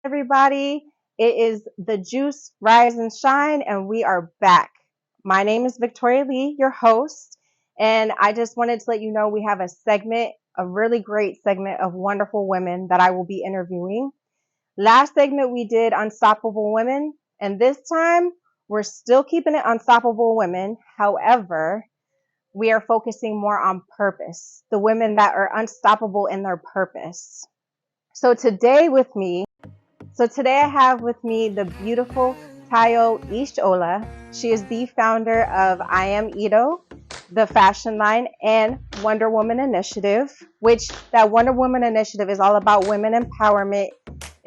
everybody. It is the Juice, Rise and Shine, and we are back. My name is Victoria Lee, your host, and I just wanted to let you know we have a segment, a really great segment of wonderful women that I will be interviewing. Last segment we did Unstoppable Women, and this time we're still keeping it Unstoppable Women. However, we are focusing more on purpose, the women that are unstoppable in their purpose. So today with me, so today I have with me the beautiful Tayo Ishola. She is the founder of I Am EIDO, the fashion line, and Wonder Woman Initiative, which that Wonder Woman Initiative is all about women empowerment,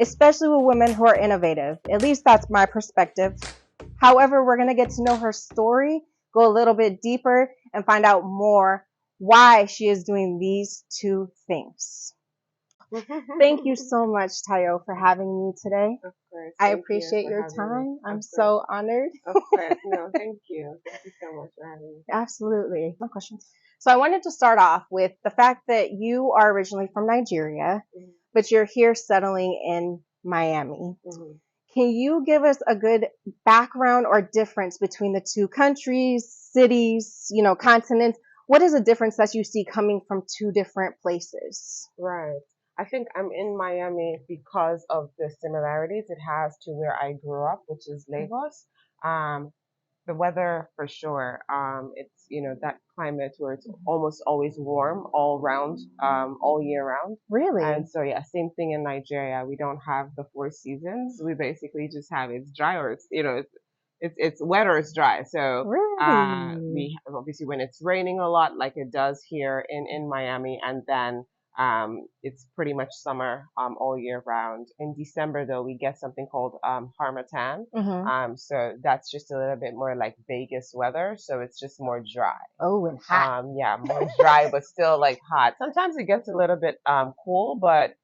especially with women who are innovative. At least that's my perspective. However, we're going to get to know her story, go a little bit deeper, and find out more why she is doing these two things. Thank you so much, Tayo, for having me today. Of course. I Thank you appreciate for your having me. time. I'm Of so course. honored. Of course. No, thank you. Thank you so much for having me. Absolutely. No questions. So I wanted to start off with the fact that you are originally from Nigeria, Mhm. but you're here settling in Miami. Mhm. Can you give us a good background or difference between the two countries, cities, continents? What is the difference that you see coming from two different places? Right. I think I'm in Miami because of the similarities it has to where I grew up, which is Lagos. Um, the weather for sure. It's that climate where it's almost always warm all round, all year round. Really? And so yeah, same thing in Nigeria. We don't have the four seasons. We basically just have it's dry or it's wet or it's dry. So Really? we obviously when it's raining a lot, like it does here in Miami, and then it's pretty much summer all year round. In December though, we get something called harmattan. Mm-hmm. So that's just a little bit more like Vegas weather. So it's just more dry. Oh, and hot. Yeah, more dry, but still like hot. Sometimes it gets a little bit cool, but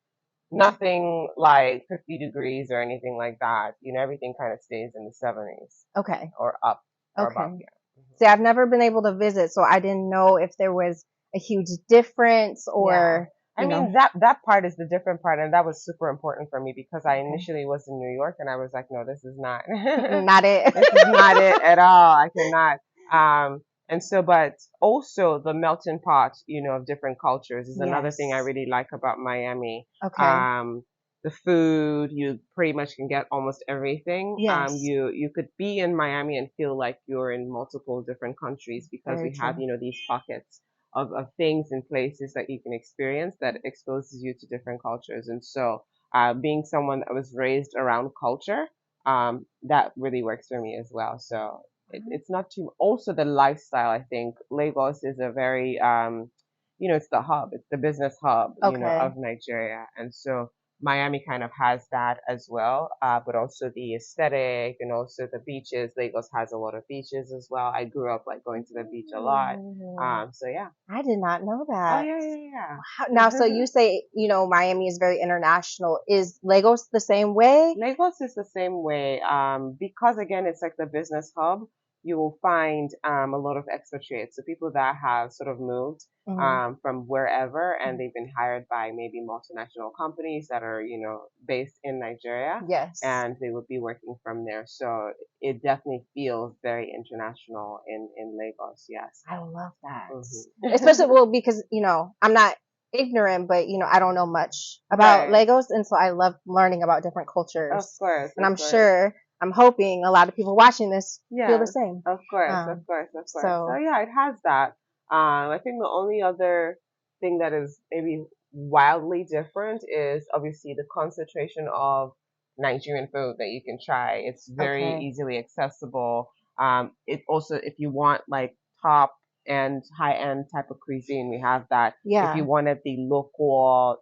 nothing like 50 degrees or anything like that. Everything kind of stays in the 70s Okay. or up or above. Okay. Yeah. See, I've never been able to visit, so I didn't know if there was a huge difference or, I mean, that part is the different part, and that was super important for me because I initially was in New York, and I was like, no, this is not, not it. this is not it at all. I cannot. And so, but also the melting pot, of different cultures is another thing I Yes. really like about Miami. Okay. The food, you pretty much can get almost everything. Yes. You could be in Miami and feel like you're in multiple different countries because Very we have, true. these pockets of things and places that you can experience that exposes you to different cultures. And so, being someone that was raised around culture, that really works for me as well. So it's not too, also the lifestyle, I think Lagos is a very, it's the hub, it's the business hub, Okay. of Nigeria. And so Miami kind of has that as well, but also the aesthetic and also the beaches. Lagos has a lot of beaches as well. I grew up like going to the beach a lot. So yeah. I did not know Oh that. yeah. Now, so you say, Miami is very international. Is Lagos the same way? Lagos is the same way. Because again, it's like the business hub. You will find a lot of expatriates, so people that have sort of moved Mhm. from wherever, and they've been hired by maybe multinational companies that are based in Nigeria, Yes. and they would be working from there. So it definitely feels very international in Lagos. Yes. I love that. Mhm. Especially, well, because, I'm not ignorant, but, I don't know much about Right. Lagos. And so I love learning about different Of cultures. course. And Of I'm course. sure, I'm hoping a lot of people watching this feel the Yes, same. of course, of Um, course, of course. So so, yeah, it has that. I think the only other thing that is maybe wildly different is obviously the concentration of Nigerian food that you can try. It's very okay. easily accessible. It also, if you want like top and high end type of cuisine, we have that. If you Yeah. wanted the local,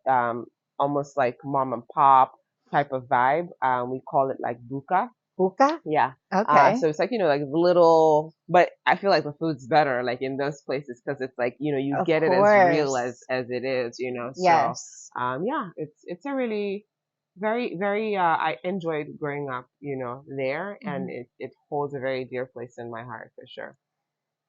almost like mom and pop type of vibe, we call it like buka. Buka? Yeah. Okay. So it's like, like little, but I feel like the food's better, like in those places, because it's like, you Of get it as real course. as it is. So, Yes. yeah, it's a really very, very, I enjoyed growing up, there, and Mhm. it holds a very dear place in my heart for sure.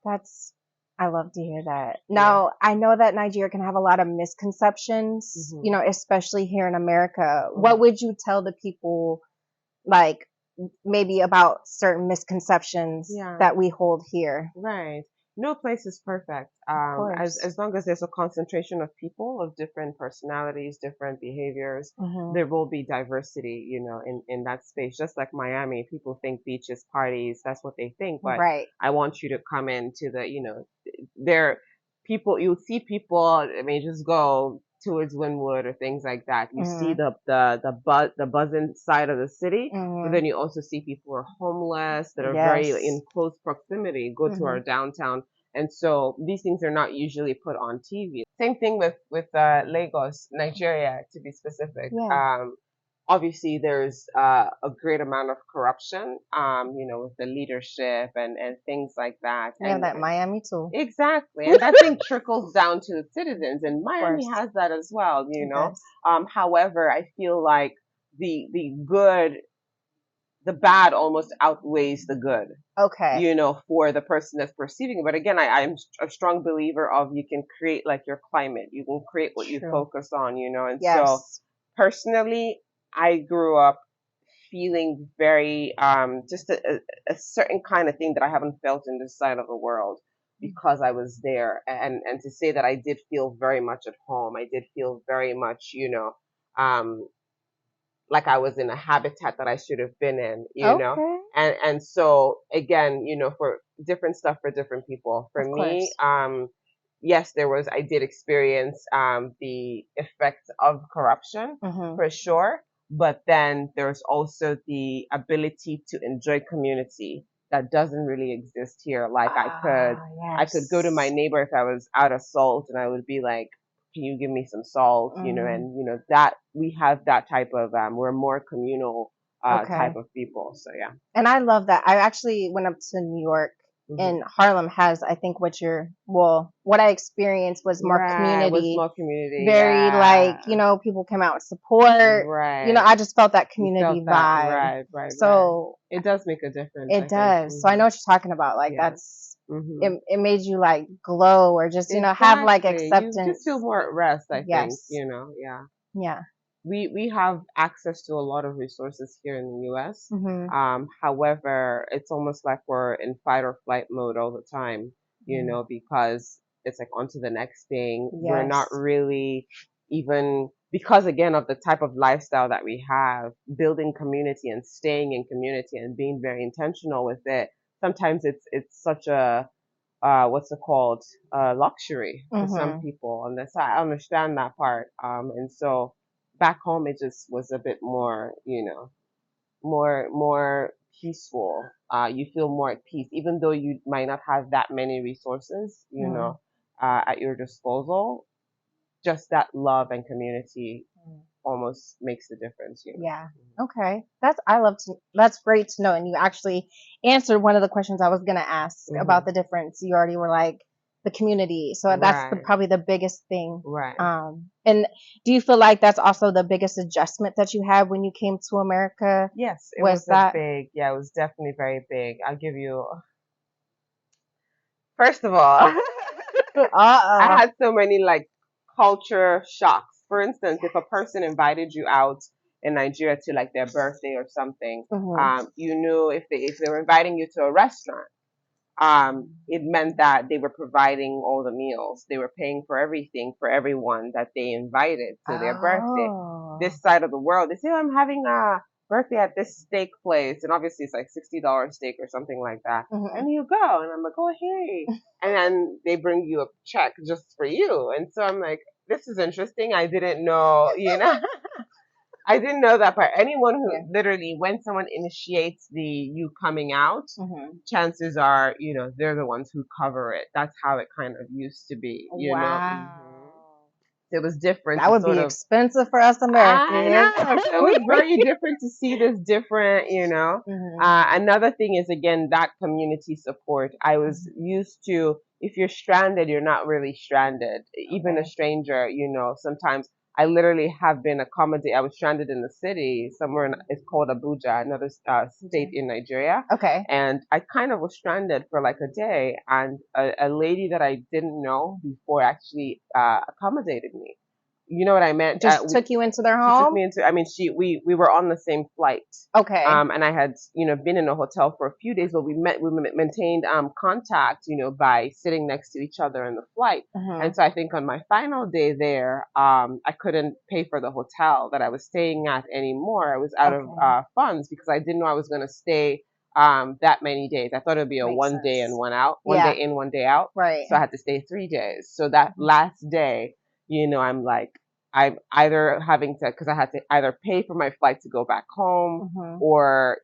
That's I love to hear that. Now, I know that Nigeria can have a lot of misconceptions, Mhm. you know, especially here in America. What would you tell the people, like, maybe about certain misconceptions Yeah. that we hold here? Right. No place is perfect. Of As course. as long as there's a concentration of people of different personalities, different behaviors, Hmm. there will be diversity, in that space. Just like Miami, people think beaches, parties, that's what they think. But Right. I want you to come into there you'll see people, I mean, just go towards Wynwood or things like that. You see Hmm. the buzzing side of the city, but Hmm. then you also see people who are homeless that are very Yes. in close proximity, go to Hmm. our downtown. And so these things are not usually put on TV. Same thing with Lagos, Nigeria, to be specific. Yeah. Obviously there's a great amount of corruption, with the leadership and things like that. We have that in Miami too. Exactly. And that thing trickles down to the citizens, and Of Miami course. has that as well, It does. However, I feel like the good, the bad almost outweighs the good, Okay. for the person that's perceiving it. But again, I'm a strong believer of you can create like your climate, you can create what you True. focus on, and so Yes. personally, I grew up feeling very just a certain kind of thing that I haven't felt in this side of the world because I was there, and to say that I did feel very much at home. I did feel very much, um like I was in a habitat that I should have been in, Okay. and so again, for different stuff for different people. For Of me, course. yes, I did experience the effects of corruption Hmm. for sure, but then there's also the ability to enjoy community that doesn't really exist here. Like I could go to my Yes. neighbor if I was out of salt, and I would be like, can you give me some salt? Hmm. And that we have that type of we're more communal type Okay. of people. So yeah. And I love that. I actually went up to New York, Hmm. and Harlem has, I think, what I experienced was more Right, with community, small community, very like, yeah. people came out and support. Right. I just felt that You community felt that, vibe. right, right, right. So It does make a difference, I it think. does. So I know what you're talking about. Like Yeah. it made you like glow or just, have like Exactly. You just acceptance. feel more at rest, I think, Yes. yeah. Yeah. We have access to a lot of resources here in the US. Hmm. However, it's almost like we're in fight or flight mode all the time, because it's like on to the next thing. We're not Yes. really even, because again of the type of lifestyle that we have, building community and staying in community and being very intentional with it. Sometimes it's such a what's it called, luxury for some Hmm. people, and that's, I understand that part. And so back home it just was a bit more, more peaceful. You feel more at peace, even though you might not have that many resources, at your disposal. Just that love and community almost makes the difference. Yeah. Okay. That's great to know. And you actually answered one of the questions I was going to ask about Hmm. the difference. You already were like the community. So that's Right, probably the biggest thing. right. And do you feel like that's also the biggest adjustment that you had when you came to America? Yes, it Was was a that? big, yeah, it was definitely very big. I'll give you, first of all, I Uh-uh. had so many like culture shocks. For instance, if a person invited you out in Nigeria to like their birthday or something, Hmm. you knew if they were inviting you to a restaurant, it meant that they were providing all the meals. They were paying for everything for everyone that they invited to their birthday. Oh. This side of the world, they say, "Oh, I'm having a birthday at this steak place," and obviously it's like $60 steak or something like that. Hmm. And you go, and I'm like, "Oh, hey," and then they bring you a check just for you. And so I'm like, "This is interesting. I didn't know." I didn't know that part. Anyone who Yeah. literally, when someone initiates the you coming out, Hmm. chances are, they're the ones who cover it. That's how it kind of used to be. Wow. It was different That to would sort be of, expensive for us I Americans. know. So it was very different to see this different. Hmm. Another thing is, again, that community support. I was used to, if you're stranded, you're not really stranded. Even a Okay. stranger, sometimes I literally have been accommodated. I was stranded in the city somewhere it's called Abuja, another state in Nigeria. Okay. And I kind of was stranded for like a day, and a lady that I didn't know before actually accommodated me. You know what I meant? Just took you into their She took home? me into. I mean, we were on the same flight. Okay. And I had, been in a hotel for a few days, but we maintained contact, by sitting next to each other in the flight. And so I think on my final day there, I couldn't pay for the hotel that I was staying at anymore. I was out of funds because I didn't know I was going to stay that many days. I thought it would be a Makes one day sense. and one out, Yeah. day in, one day out. Right. So I had to stay 3 days. So that last day, I'm like, I'm either having to, because I had to either pay for my flight to go back home or,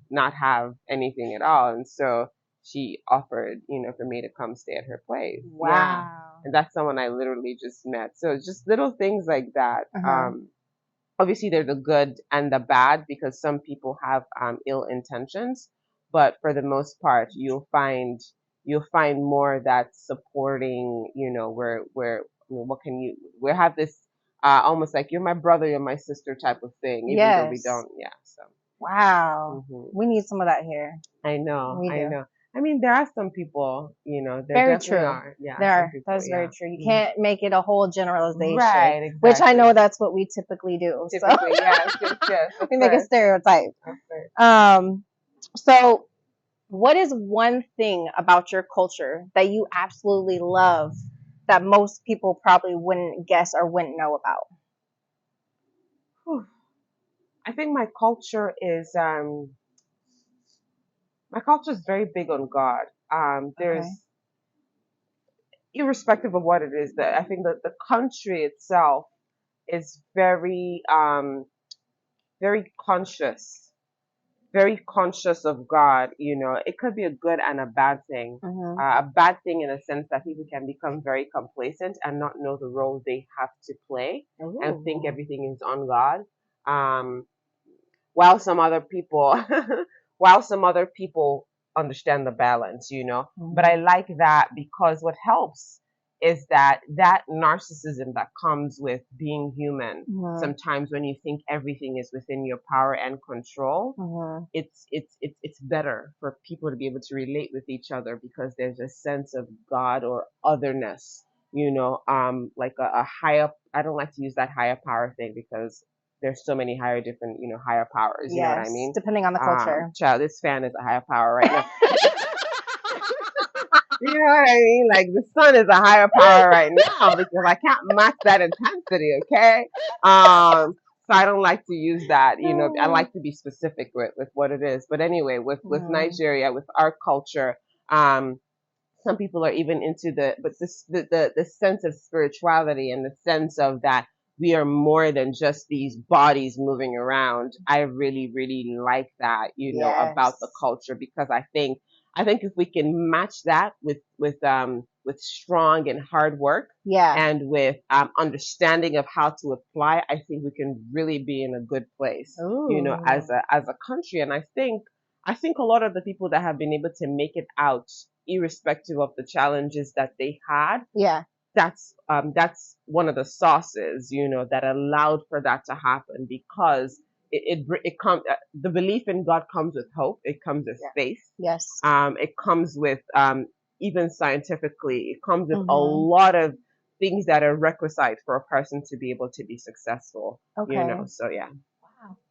not have anything at all. And so she offered, for me to come stay at her place. Wow. Yeah. And that's someone I literally just met. So just little things like that. Obviously, there's the good and the bad because some people have ill intentions, but for the most part, you'll find more that's supporting. Where what can you? We have this almost like you're my brother, you're my sister type of thing, even though we don't. Yeah. So. Wow. We need some of that here. I know. We do. I know. I mean, there are some people, there very definitely true. are. Yeah, there are. people, That's very true. You can't make it a whole generalization. Right, exactly. Which I know that's what we typically do. Typically, so. yes. We make a stereotype. So what is one thing about your culture that you absolutely love that most people probably wouldn't guess or wouldn't know about? I think my culture is very big on God. There's irrespective of what it is, that I think that the country itself is very very conscious of God. It could be a good and a bad thing. A bad thing in a sense that people can become very complacent and not know the role they have to play and think everything is on God. While some other people understand the balance, But I like that because what helps is that narcissism that comes with being human. Sometimes when you think everything is within your power and control, it's better for people to be able to relate with each other because there's a sense of God or otherness, like a higher. I don't like to use that higher power thing because there's so many different, higher powers. You know what I mean? Depending on the culture. Child, this fan is a higher power right now. You know what I mean? Like the sun is a higher power right now because I can't match that intensity. Okay. So I don't like to use that. I like to be specific with what it is. But anyway, with Nigeria, with our culture, some people are even into the sense of spirituality and the sense of that we are more than just these bodies moving around. I really, really like that, about the culture because I think if we can match that with strong and hard work, and with understanding of how to apply, I think we can really be in a good place, as a country. And I think a lot of the people that have been able to make it out, irrespective of the challenges that they had, that's one of the sauces, that allowed for that to happen because it comes. The belief in God comes with hope. It comes with faith. It comes with even scientifically, it comes with a lot of things that are requisite for a person to be able to be successful. So yeah,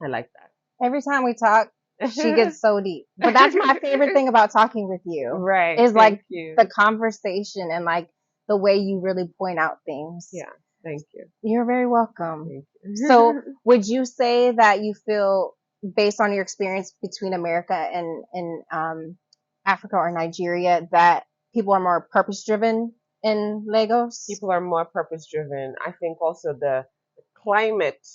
I like that. Every time we talk, she gets so deep. But that's my favorite thing about talking with you. Right. Is like the conversation and like the way you really point out things. Yeah. Thank you. You're very welcome. Thank you. So would you say that you feel, based on your experience between America and Africa or Nigeria, that people are more purpose driven in Lagos? People are more purpose driven. I think also the climate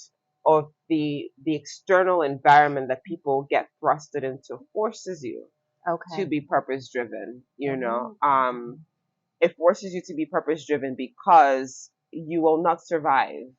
of the external environment that people get thrusted into forces you to be purpose driven. It forces you to be purpose driven because you will not survive,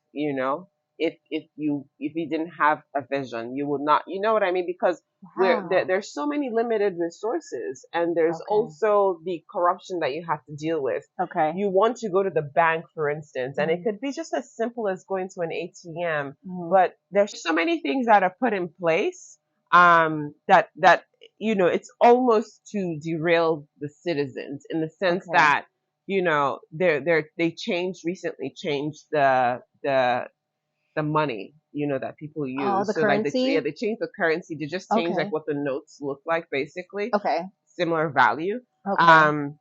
if you didn't have a vision, you would not, you know what I mean? Because Wow. there's so many limited resources, and there's Okay. also the corruption that you have to deal with. Okay. You want to go to the bank, for instance, and it Mhm. could be just as simple as going to an ATM, Mhm. but there's so many things that are put in place that it's almost to derail the citizens, in the sense Okay. that recently changed the money, that people Oh, use. the So like currency? they changed the currency. They just changed like Okay. what the notes look like, basically. Okay. Similar value. Okay. Um,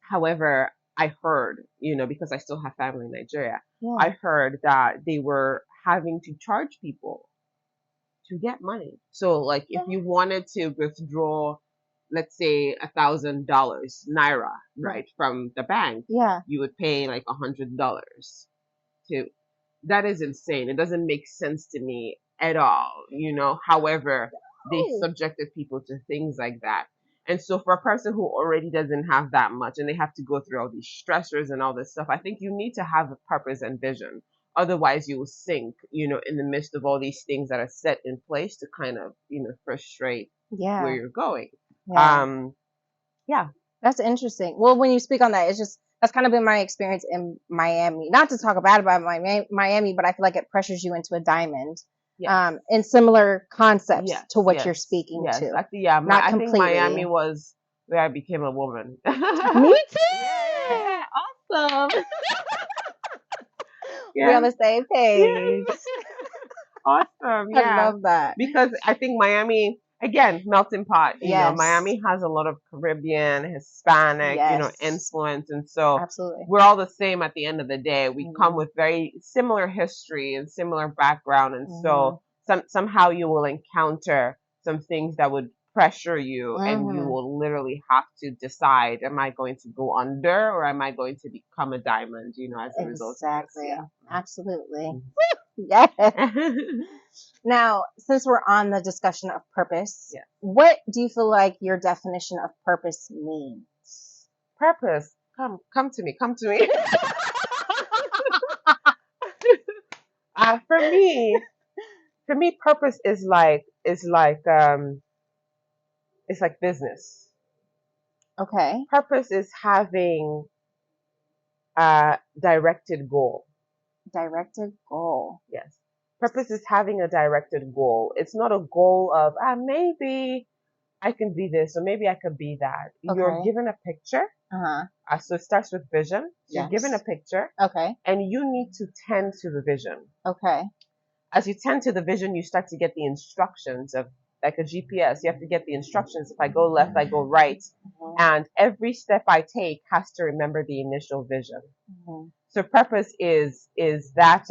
However, I heard, because I still have family in Nigeria, Yeah. I heard that they were having to charge people to get money. So like if you wanted to withdraw, let's say $1,000 naira, right, from the bank, Yeah. you would pay like $100 to. That is insane. It doesn't make sense to me at all. However, they Oh. subjected people to things like that. And so for a person who already doesn't have that much, and they have to go through all these stressors and all this stuff, I think you need to have a purpose and vision. Otherwise you will sink, in the midst of all these things that are set in place to kind of, frustrate where Yeah. you're going. Yeah. Yeah. That's interesting. Well, when you speak on that, it's just that's kind of been my experience in Miami. Not to talk bad about Miami, but I feel like it pressures you into a diamond. Yes. In similar concepts Yes. to what you're Yes. speaking Yes. to. Actually, yeah. Not I think Miami completely. was where I became a woman. Me too. Yeah. Awesome. We on Yeah. the same page. Yeah. Awesome. I Yeah. love that. Because I think Miami, again, melting pot. Yes. Miami has a lot of Caribbean, Hispanic, Yes. influence, and so Absolutely. we're all the same at the end of the day. We come Mhm. with very similar history and similar background, and Mhm. so somehow you will encounter some things that would pressure you, and you Mhm. will literally have to decide: am I going to go under, or am I going to become a diamond? As a result of this. Exactly. Yeah. Absolutely. Mhm. Yes. Now, since we're on the discussion of purpose, Yeah. what do you feel like your definition of purpose means? Purpose. Come to me. Come to me. For me, purpose it's like business. Okay. Purpose is having a directed goal. Directed goal. Yes. Purpose is having a directed goal. It's not a goal of maybe I can be this, or maybe I could be that. You're Okay. given a picture. Uh-huh. So it starts with vision. So you're given a Yes. picture, Okay. and you need to tend to the vision. Okay. As you tend to the vision, you start to get the instructions of, like a GPS. You have to get the instructions. If I go left, I go right. Mhm. And every step I take has to remember the initial vision. Mhm. So purpose is that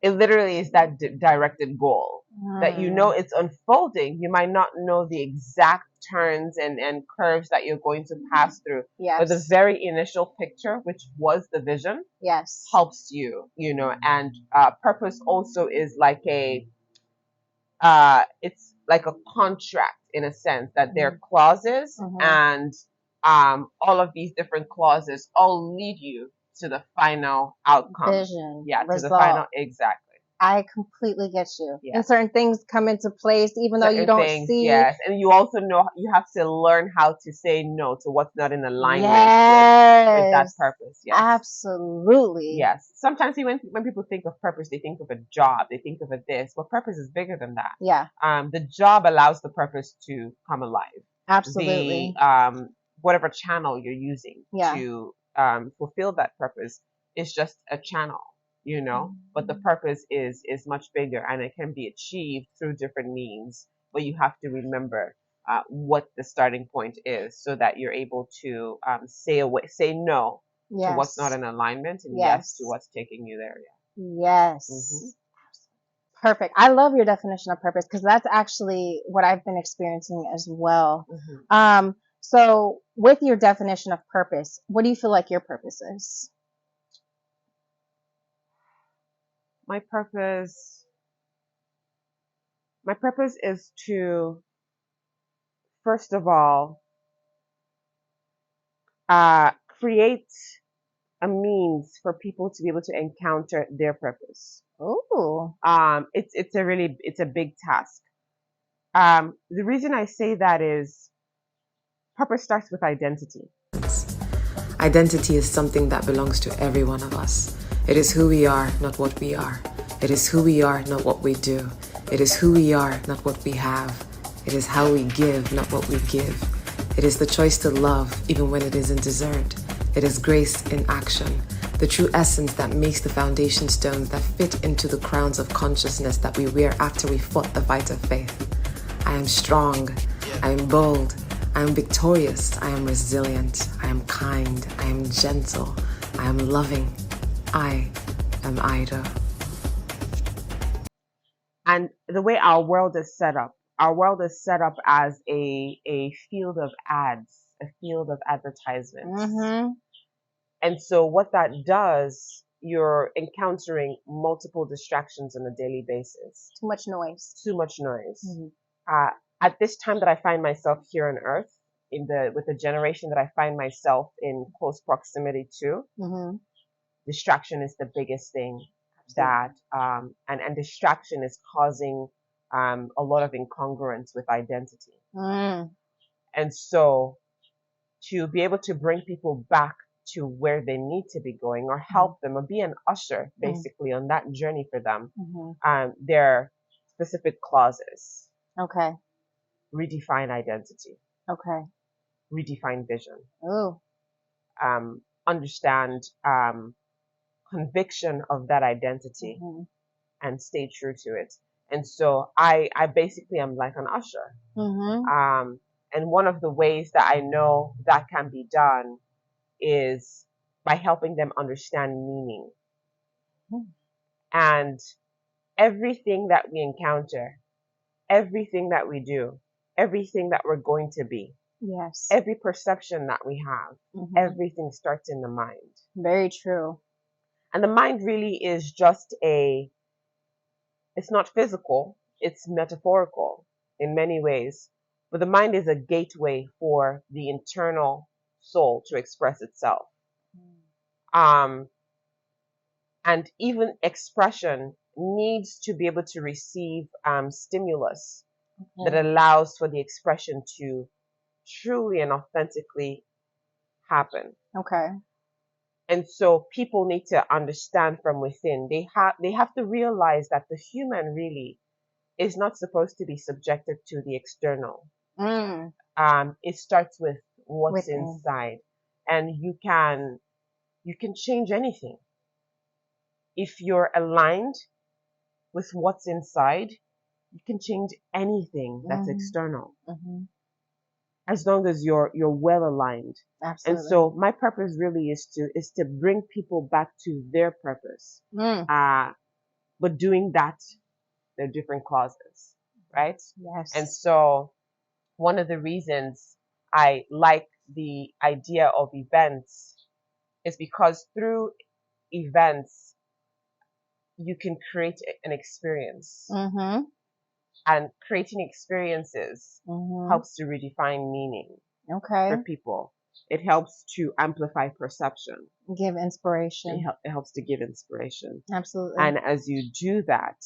it literally is that directed goal that it's unfolding. You might not know the exact turns and curves that you're going to pass through, but the Yes. very initial picture, which was the vision, Yes. helps you. And purpose also is like it's like a contract, in a sense, that there are clauses, Mhm. and all of these different clauses all lead you to the final outcome. Vision. Yeah, Result. to the final, exactly. I completely get you. Yeah. And certain things come into place even though you Certain don't things, see. yes. And you also know you have to learn how to say no to what's not in alignment with that Yes. purpose. Yes. Absolutely. Yes. Sometimes when people think of purpose, they think of a job, they think of a this, but purpose is bigger than that. Yeah. The job allows the purpose to come alive. Absolutely. The whatever channel you're using Yeah. to fulfill that purpose is just a channel, but the purpose is much bigger, and it can be achieved through different means, but you have to remember what the starting point is, so that you're able to say no to what's not Yes. in alignment, and Yes. yes to what's taking you there. Yes. Mhm. Perfect. I love your definition of purpose because that's actually what I've been experiencing as well. So with your definition of purpose, what do you feel like your purpose is? My purpose is to, first of all, create a means for people to be able to encounter their purpose. Ooh. It's a big task. The reason I say that is purpose starts with identity. Identity is something that belongs to every one of us. It is who we are, not what we are. It is who we are, not what we do. It is who we are, not what we have. It is how we give, not what we give. It is the choice to love, even when it isn't deserved. It is grace in action, the true essence that makes the foundation stones that fit into the crowns of consciousness that we wear after we fought the fight of faith. I am strong. I am bold. I am victorious. I am resilient. I am kind. I am gentle. I am loving. I am EIDO. And the way our world is set up as a field of ads, a field of advertisements. Mm-hmm. And so what that does, you're encountering multiple distractions on a daily basis. Too much noise. Mm-hmm. At this time that I find myself here on Earth, with the generation that I find myself in close proximity to, Mm-hmm. distraction is the biggest thing. That and distraction is causing a lot of incongruence with identity. Mm. And so to be able to bring people back to where they need to be going, or help them, or be an usher basically on that journey for them, there are specific clauses. Okay. Redefine identity. Okay. Redefine vision. Oh. Understand conviction of that identity, and stay true to it. And so I basically am like an usher. And one of the ways that I know that can be done is by helping them understand meaning. And everything that we encounter, everything that we do, everything that we're going to be, yes, every perception that we have, everything starts in the mind. Very true. And the mind really is just it's not physical, it's metaphorical in many ways. But the mind is a gateway for the internal soul to express itself. And even expression needs to be able to receive stimulus that allows for the expression to truly and authentically happen. Okay. And so people need to understand from within. They have to realize that the human really is not supposed to be subjected to the external. It starts with what's inside, and you can change anything if you're aligned with what's inside. You can change anything that's external, as long as you're well aligned. Absolutely. And so my purpose really is to bring people back to their purpose. But doing that, there are different clauses, right? Yes. And so one of the reasons I like the idea of events is because through events, you can create an experience. And creating experiences helps to redefine meaning for people. It helps to amplify perception. Give inspiration. It helps to give inspiration. Absolutely. And as you do that,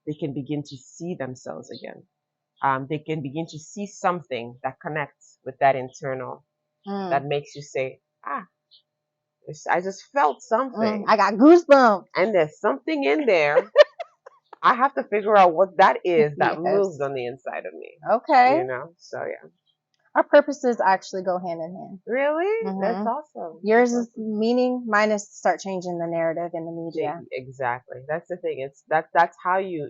they can begin to see themselves again. They can begin to see something that connects with that internal, that makes you say, I just felt something. I got goosebumps. And there's something in there. I have to figure out what that is that moves on the inside of me. Okay. So yeah. Our purposes actually go hand in hand. Really? That's awesome. Yours is meaning, mine is to start changing the narrative in the media. Exactly. That's the thing. That's how you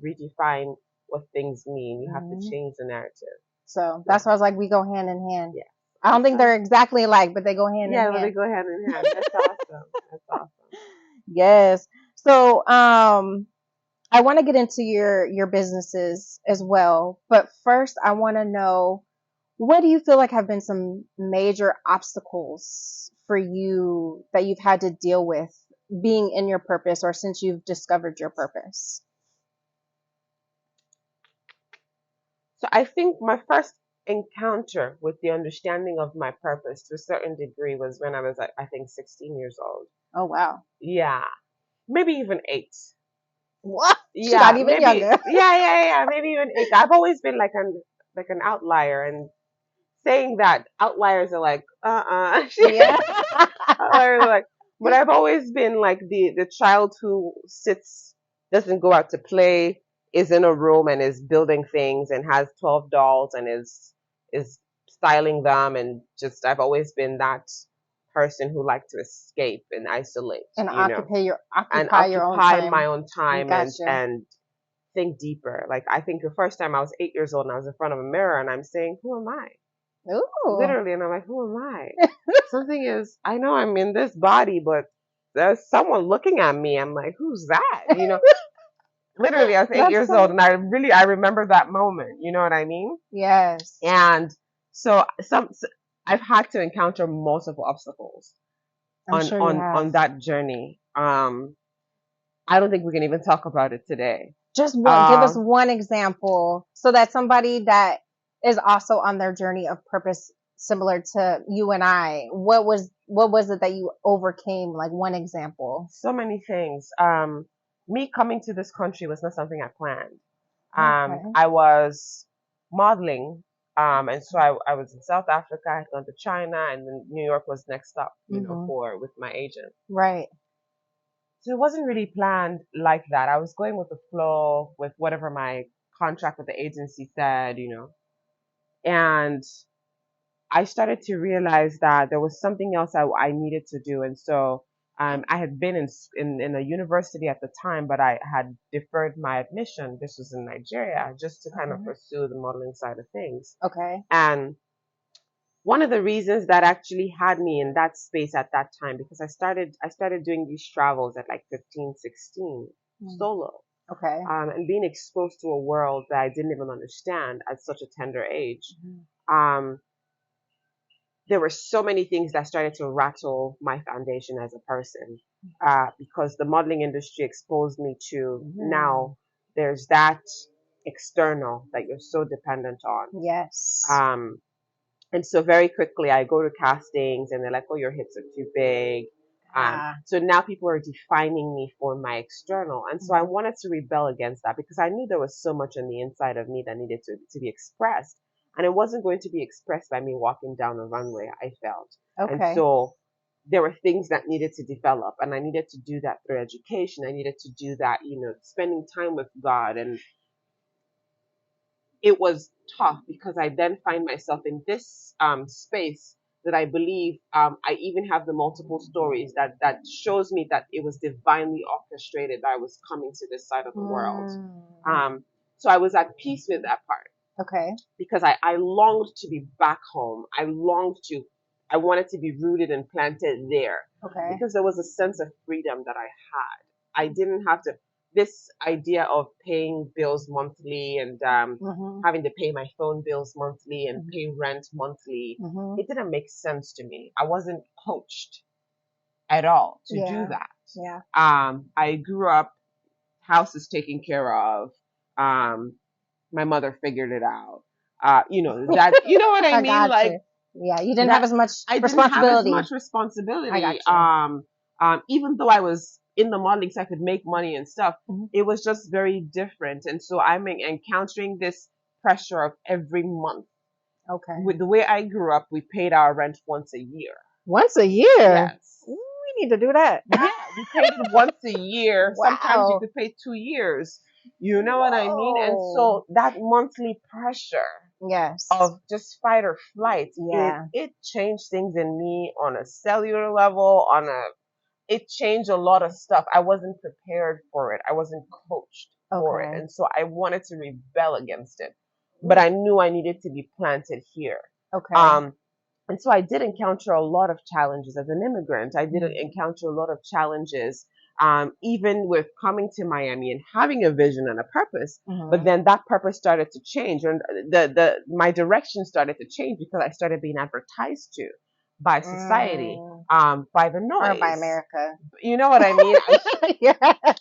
redefine what things mean. You have to change the narrative. So that's why I was like, we go hand in hand. Yeah. I don't think they're exactly alike, but they go hand in hand. Yeah, but they go hand in hand. That's awesome. That's awesome. Yes. So, I want to get into your businesses as well, but first I want to know, what do you feel like have been some major obstacles for you that you've had to deal with being in your purpose, or since you've discovered your purpose? So I think my first encounter with the understanding of my purpose to a certain degree was when I was, I think, 16 years old. Oh, wow. Yeah, maybe even 8. What? She's Yeah, not even maybe. younger. Yeah. Maybe even 8. I've always been like an outlier, and saying that outliers are like, Yeah. outliers are like, but I've always been like the child who sits, doesn't go out to play, is in a room and is building things and has 12 dolls and is styling them, and just I've always been that person who liked to escape and isolate, And and occupy your own occupy time. my own time, Gotcha. and think deeper. Like, I think the first time I was 8 years old and I was in front of a mirror and I'm saying, who am I? Ooh. Literally, and I'm like, who am I? Something is, I know I'm in this body, but there's someone looking at me. I'm like, who's that? Literally, I was 8 years old, and I remember that moment. You know what I mean? Yes. And so I've had to encounter multiple obstacles I'm sure you have. on that journey. I don't think we can even talk about it today. Just give us one example so that somebody that is also on their journey of purpose, similar to you and I, what was it that you overcame? Like, one example. So many things. Me coming to this country was not something I planned. Okay. I was modeling, and so I was in South Africa. I had gone to China, and then New York was next up, with my agent. Right. So it wasn't really planned like that. I was going with the flow, with whatever my contract with the agency said, and I started to realize that there was something else I needed to do. And so I had been in a university at the time, but I had deferred my admission. This was in Nigeria, just to kind of pursue the modeling side of things. Okay. And one of the reasons that actually had me in that space at that time, because I started doing these travels at like 15, 16, solo. Okay. And being exposed to a world that I didn't even understand at such a tender age. There were so many things that started to rattle my foundation as a person, because the modeling industry exposed me to, now there's that external that you're so dependent on. Yes. And so very quickly I go to castings and they're like, oh, your hips are too big. So now people are defining me for my external. And so I wanted to rebel against that, because I knew there was so much on the inside of me that needed to be expressed. And it wasn't going to be expressed by me walking down a runway, I felt. Okay. And so there were things that needed to develop, and I needed to do that through education. I needed to do that, spending time with God. And it was tough, because I then find myself in this space that I believe I even have the multiple stories that shows me that it was divinely orchestrated that I was coming to this side of the world. So I was at peace with that part. Okay. Because I longed to be back home. I wanted to be rooted and planted there. Okay. Because there was a sense of freedom that I had. I didn't have to, this idea of paying bills monthly and having to pay my phone bills monthly and pay rent monthly, it didn't make sense to me. I wasn't coached at all to do that. Yeah. I grew up, house is taken care of. My mother figured it out. That, you know what I mean? Like, yeah, you didn't have as much responsibility. I didn't have as much responsibility. I got you. Even though I was in the modeling, so I could make money and stuff, it was just very different. And so I'm encountering this pressure of every month. Okay. With the way I grew up, we paid our rent once a year. Once a year? Yes. We need to do that. Yeah, we paid it once a year. Wow. Sometimes you could pay 2 years. You know what I mean? And so that monthly pressure of just fight or flight, it changed things in me on a cellular level, it changed a lot of stuff. I wasn't prepared for it. I wasn't coached for it. And so I wanted to rebel against it. But I knew I needed to be planted here. Okay. And so I did encounter a lot of challenges as an immigrant. I did encounter a lot of challenges, even with coming to Miami and having a vision and a purpose. But then that purpose started to change, and my direction started to change, because I started being advertised to by society, by the noise, or by America. You know what I mean?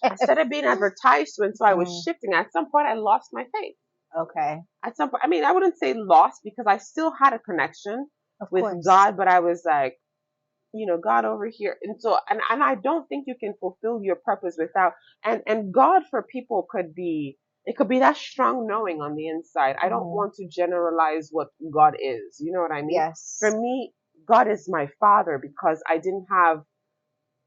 I started being advertised to, and so I was shifting. At some point, I lost my faith. Okay. At some point, I mean, I wouldn't say lost because I still had a connection Of with course. God, but I was like, God over here. And so, and I don't think you can fulfill your purpose without, and God for people it could be that strong knowing on the inside. I don't want to generalize what God is. You know what I mean? Yes. For me, God is my father because I didn't have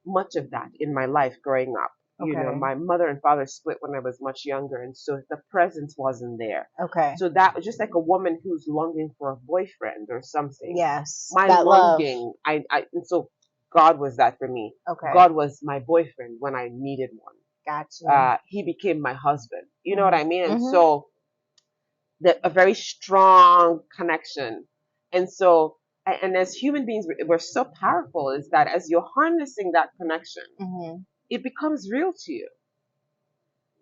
much of that in my life growing up. Okay. My mother and father split when I was much younger, and so the presence wasn't there. Okay. So that was just like a woman who's longing for a boyfriend or something. Yes. My that longing, love. and so God was that for me. Okay. God was my boyfriend when I needed one. Gotcha. He became my husband. You know what I mean? And Mhm. so a very strong connection. And so, and as human beings, we're so powerful is that as you're harnessing that connection, it becomes real to you.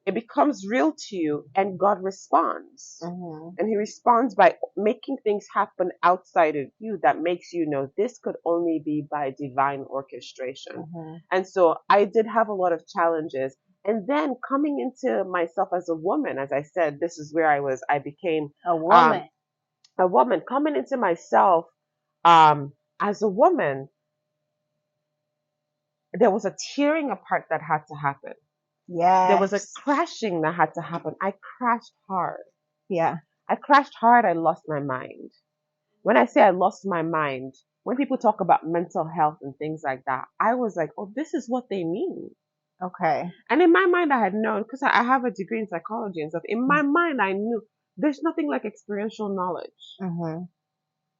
It becomes real to you, and God responds. And He responds by making things happen outside of you that makes you know this could only be by divine orchestration. And so I did have a lot of challenges. And then coming into myself as a woman, as I said, this is where I became a woman. A woman coming into myself as a woman. There was a tearing apart that had to happen. Yes. There was a crashing that had to happen. I crashed hard. Yeah. I crashed hard. I lost my mind. When I say I lost my mind, when people talk about mental health and things like that, I was like, oh, this is what they mean. Okay. And in my mind, I had known, because I have a degree in psychology and stuff. In my mind, I knew there's nothing like experiential knowledge.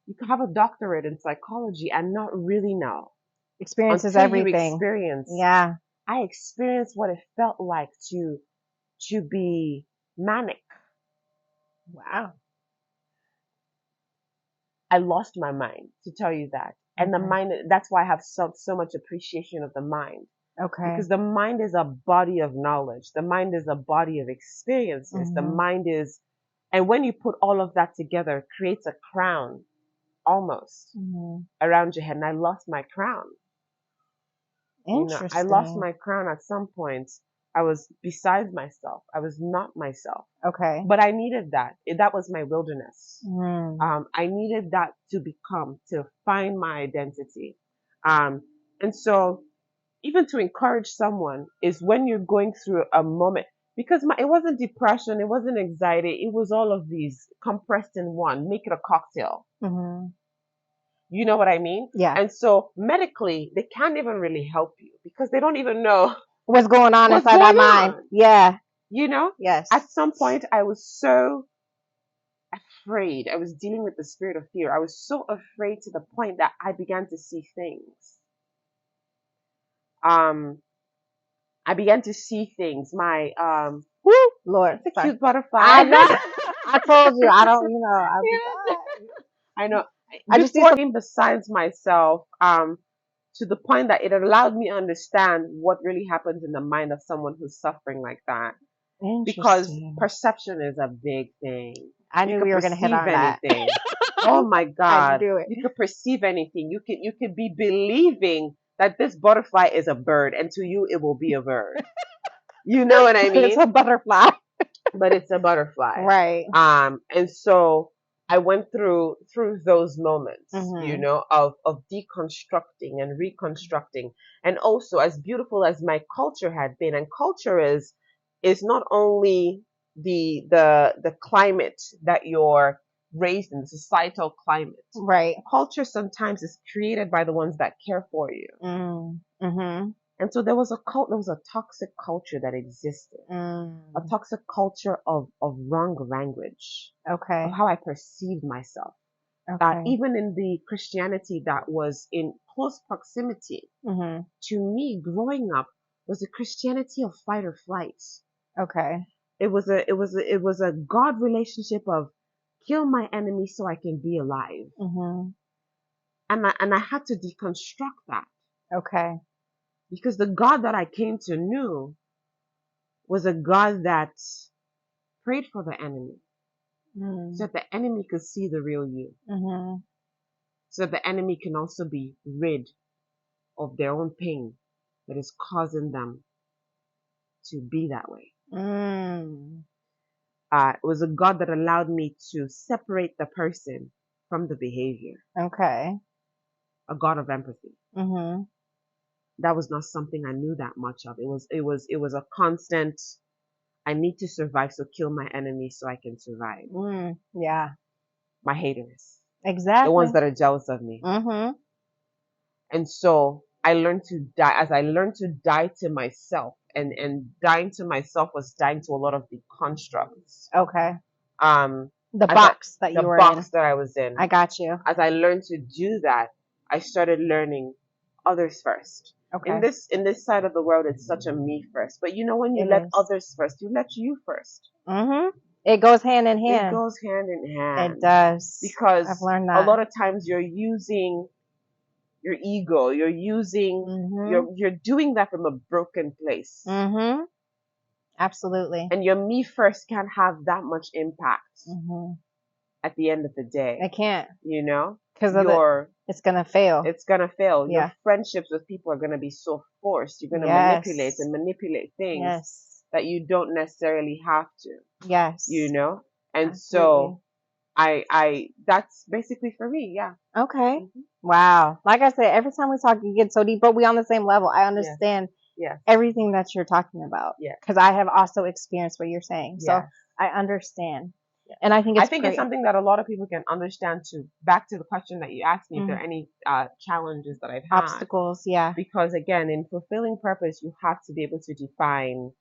You can have a doctorate in psychology and not really know. Experience is Until everything. you experience. Yeah. I experienced what it felt like to be manic. Wow. I lost my mind, to tell you that. And the mind, that's why I have so much appreciation of the mind. Okay. Because the mind is a body of knowledge. The mind is a body of experiences. The mind is, and when you put all of that together, it creates a crown almost around your head. And I lost my crown. Interesting. I lost my crown at some point. I was beside myself. I was not myself. Okay. But I needed that. That was my wilderness. I needed that to find my identity. And so even to encourage someone is when you're going through a moment, because it wasn't depression, it wasn't anxiety, it was all of these compressed in one. Make it a cocktail. You know what I mean? Yeah. And so medically, they can't even really help you because they don't even know what's going on what's inside going that mind. on. Yeah. Yes. At some point, I was so afraid. I was dealing with the spirit of fear. I was so afraid to the point that I began to see things. I began to see things. My woo, Lord, it's a cute butterfly. I know. I told you. I don't. I know. I just Before besides myself, to the point that it allowed me to understand what really happens in the mind of someone who's suffering like that. Because perception is a big thing. I knew we were going to hit on anything. Oh my God. I knew it. You could perceive anything. You could be believing that this butterfly is a bird, and to you it will be a bird. You know what I mean? It's a butterfly. But it's a butterfly. Right. And so I went through those moments, of deconstructing and reconstructing. And also, as beautiful as my culture had been, and culture is not only the climate that you're raised in, the societal climate. Right. Culture sometimes is created by the ones that care for you. And so there was a toxic culture that existed. A toxic culture of wrong language. Okay. Of how I perceived myself. Okay. Even in the Christianity that was in close proximity to me growing up was a Christianity of fight or flight. Okay. It was a God relationship of kill my enemy so I can be alive. And I had to deconstruct that. Okay. Because the God that I came to know was a God that prayed for the enemy. So that the enemy could see the real you. So that the enemy can also be rid of their own pain that is causing them to be that way. it was a God that allowed me to separate the person from the behavior. Okay. A God of empathy. Mhm. That was not something I knew that much of. It was a constant. I need to survive, so kill my enemies so I can survive. Yeah. My haters, Exactly. the ones that are jealous of me. Mhm. And so I learned to die. As I learned to die to myself, and dying to myself was dying to a lot of the constructs. Okay. The As box that you the were box in. that I was in. I got you. As I learned to do that, I started learning others first. Okay. In this side of the world, it's such a me first. But you know, when you It let is. others first, you let you first. Mhm. It goes hand in It hand. goes hand in hand. It does. Because I've learned a that. lot of times you're using your ego. You're using you're doing that from a broken place. Mhm. Absolutely. And your me first can't have that much impact at the end of the day. I can't. You know? Because it's gonna fail. It's gonna fail. Yeah. Your friendships with people are gonna be so forced. You're gonna manipulate things that you don't necessarily have to. Yes. You know? And Absolutely. so I that's basically for me, yeah. Okay. Wow. Like I said, every time we talk, you get so deep, but we on the same level. I understand everything that you're talking about. Yeah. Because I have also experienced what you're saying. So I understand. And I think it's something that a lot of people can understand too. Back to the question that you asked me, if there are any challenges that I've had. Obstacles, yeah. Because again, in fulfilling purpose, you have to be able to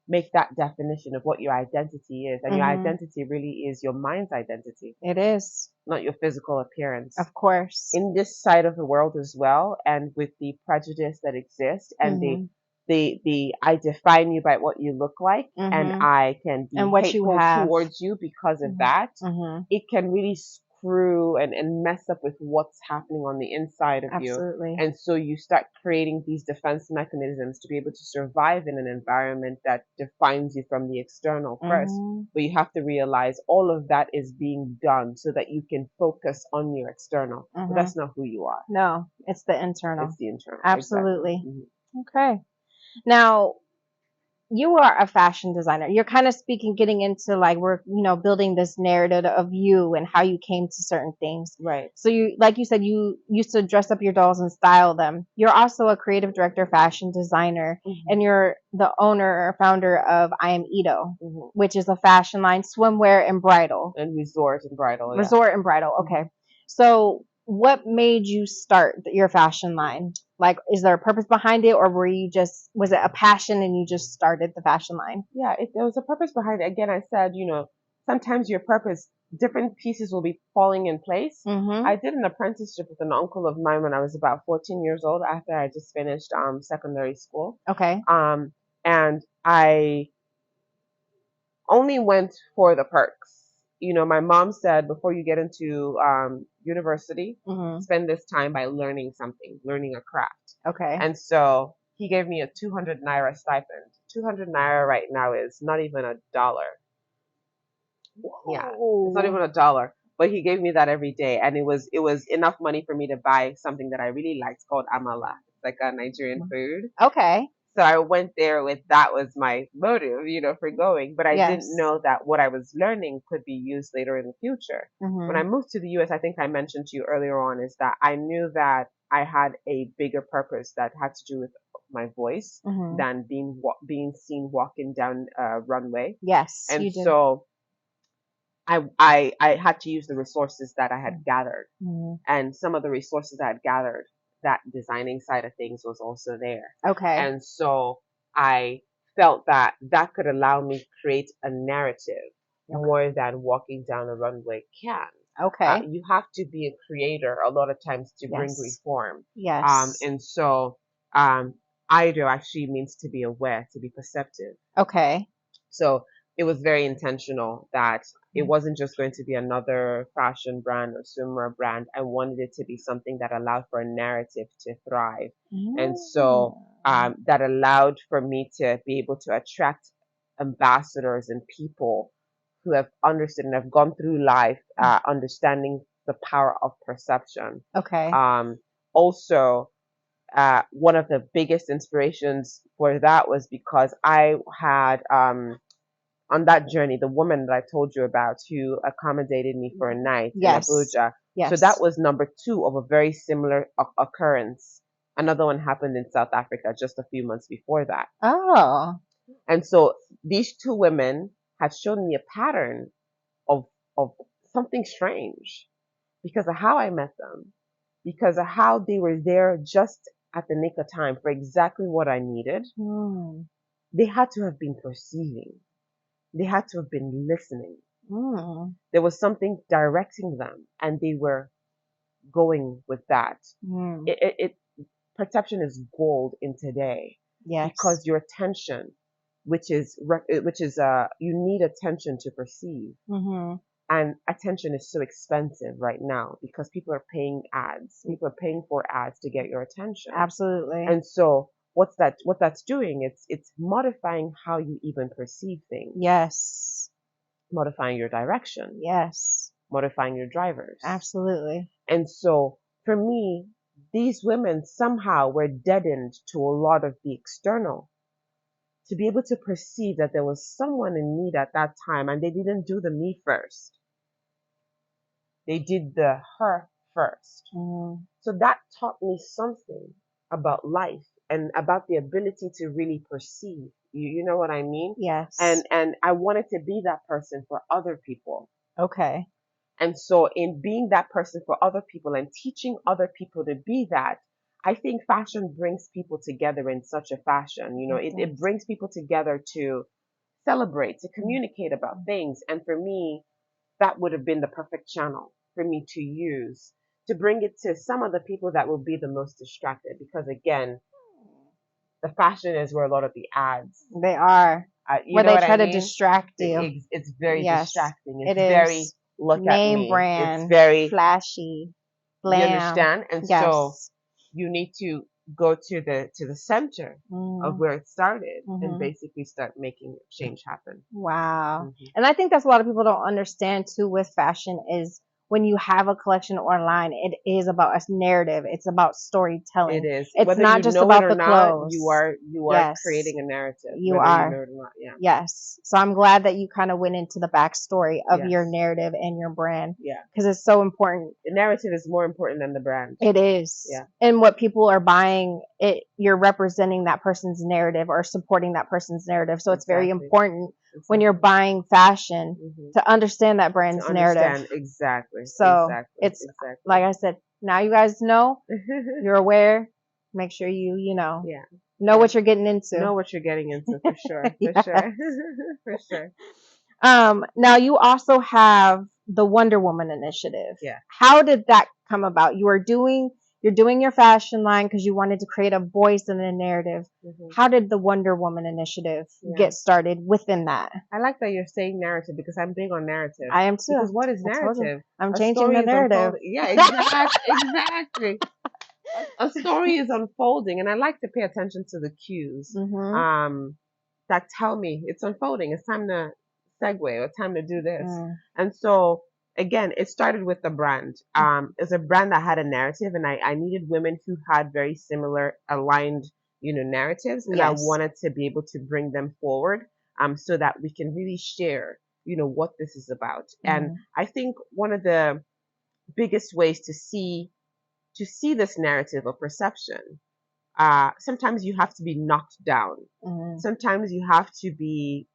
make that definition of what your identity is. And your identity really is your mind's identity. It is. Not your physical appearance. Of course. In this side of the world as well, and with the prejudice that exists, and I define you by what you look like, and I can be hateful towards you because of that. It can really screw and mess up with what's happening on the inside of you. Absolutely. And so you start creating these defense mechanisms to be able to survive in an environment that defines you from the external first. But you have to realize all of that is being done so that you can focus on your external. But that's not who you are. No, it's the internal. It's the internal. Absolutely. Exactly. Okay. Now, you are a fashion designer. You're kind of getting into like we're, building this narrative of you and how you came to certain things. Right. So like you said, you used to dress up your dolls and style them. You're also a creative director, fashion designer, and you're the owner or founder of I Am EIDO, which is a fashion line, swimwear and bridal. And resort and bridal. Resort and bridal. Okay. So what made you start your fashion line? Like, is there a purpose behind it, or was it a passion and you just started the fashion line? Yeah, there was a purpose behind it. Again, I said, sometimes your purpose, different pieces will be falling in place. I did an apprenticeship with an uncle of mine when I was about 14 years old after I just finished secondary school. Okay. And I only went for the perks. My mom said, before you get into university, spend this time by learning something, learning a craft. Okay. And so he gave me a 200 naira stipend. 200 naira right now is not even $1. Whoa. Yeah, it's not even $1. But he gave me that every day, and it was enough money for me to buy something that I really liked called amala. It's like a Nigerian food. Okay. So I went there with that was my motive, for going. But I didn't know that what I was learning could be used later in the future. When I moved to the U.S., I think I mentioned to you earlier on, is that I knew that I had a bigger purpose that had to do with my voice than being seen walking down a runway. Yes, and you did. So I had to use the resources that I had gathered, and some of the resources I had gathered, that designing side of things was also there. Okay. And so I felt that could allow me to create a narrative more than walking down a runway can. Okay. You have to be a creator a lot of times to bring reform. Yes. And so Ido actually means to be aware, to be perceptive. Okay. So it was very intentional that it wasn't just going to be another fashion brand or swimwear brand. I wanted it to be something that allowed for a narrative to thrive. And so that allowed for me to be able to attract ambassadors and people who have understood and have gone through life understanding the power of perception. Okay. Also, one of the biggest inspirations for that was because I had on that journey, the woman that I told you about who accommodated me for a night in Yes. Abuja. Yes. So that was number 2 of a very similar occurrence. Another one happened in South Africa just a few months before that. Oh. And so these 2 women had shown me a pattern of something strange because of how I met them, because of how they were there just at the nick of time for exactly what I needed. They had to have been perceiving. They had to have been listening. There was something directing them, and they were going with that. Perception is gold in today. Yes. Because your attention, which is you need attention to perceive, and attention is so expensive right now because people are paying ads. People are paying for ads to get your attention. Absolutely. And so what that's doing, it's modifying how you even perceive things. Yes. Modifying your direction. Yes. Modifying your drivers. Absolutely. And so for me, these women somehow were deadened to a lot of the external to be able to perceive that there was someone in need at that time, and they didn't do the me first. They did the her first. So that taught me something about life and about the ability to really perceive. You know what I mean? Yes. And I wanted to be that person for other people. Okay. And so in being that person for other people and teaching other people to be that, I think fashion brings people together in such a fashion. You know, it brings people together to celebrate, to communicate about things. And for me, that would have been the perfect channel for me to use to bring it to some of the people that will be the most distracted. Because again, the fashion is where a lot of the ads. They are. Where they try to distract you. It's very distracting. It's it very, is. look Name at me. brand. It's very flashy. You understand? And yes. so you need to go to the center of where it started and basically start making change happen. Wow. And I think that's a lot of people don't understand too with fashion is when you have a collection online, it is about a narrative. It's about storytelling. It is. It's Whether not you just know about it or the not, clothes. you are Yes. creating a narrative. You whether are. You know it or not. Yeah. Yes. So I'm glad that you kind of went into the backstory of Yes. your narrative and your brand. Yeah. Because it's so important. The narrative is more important than the brand. It is. Yeah. And what people are buying, you're representing that person's narrative or supporting that person's narrative. So it's very important when you're buying fashion to understand that brand's narrative. Exactly. So it's like I said, now you guys know, you're aware. Make sure you know what you're getting into. Know what you're getting into for sure. For sure. For sure. Now you also have the Wonder Woman initiative. Yeah. How did that come about? You're doing your fashion line because you wanted to create a voice and a narrative. How did the Wonder Woman initiative get started within that? I like that you're saying narrative because I'm big on narrative. I am too. Because what is narrative? I'm changing the narrative. Yeah, exactly. A story is unfolding, and I like to pay attention to the cues that tell me it's unfolding. It's time to segue or time to do this. And so again, it started with the brand. It's a brand that had a narrative, and I needed women who had very similar aligned, narratives, and I wanted to be able to bring them forward, so that we can really share, what this is about. And I think one of the biggest ways to see this narrative or perception, sometimes you have to be knocked down. Sometimes you have to be,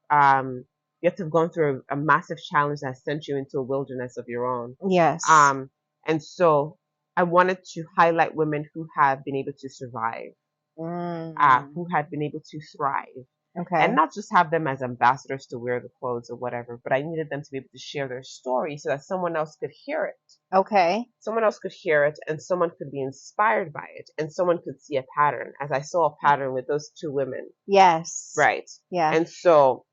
you have to have gone through a massive challenge that sent you into a wilderness of your own. Yes. And so I wanted to highlight women who have been able to survive, who have been able to thrive. Okay. And not just have them as ambassadors to wear the clothes or whatever, but I needed them to be able to share their story so that someone else could hear it. Okay. Someone else could hear it, and someone could be inspired by it, and someone could see a pattern, as I saw a pattern with those 2 women. Yes. Right. Yeah. And so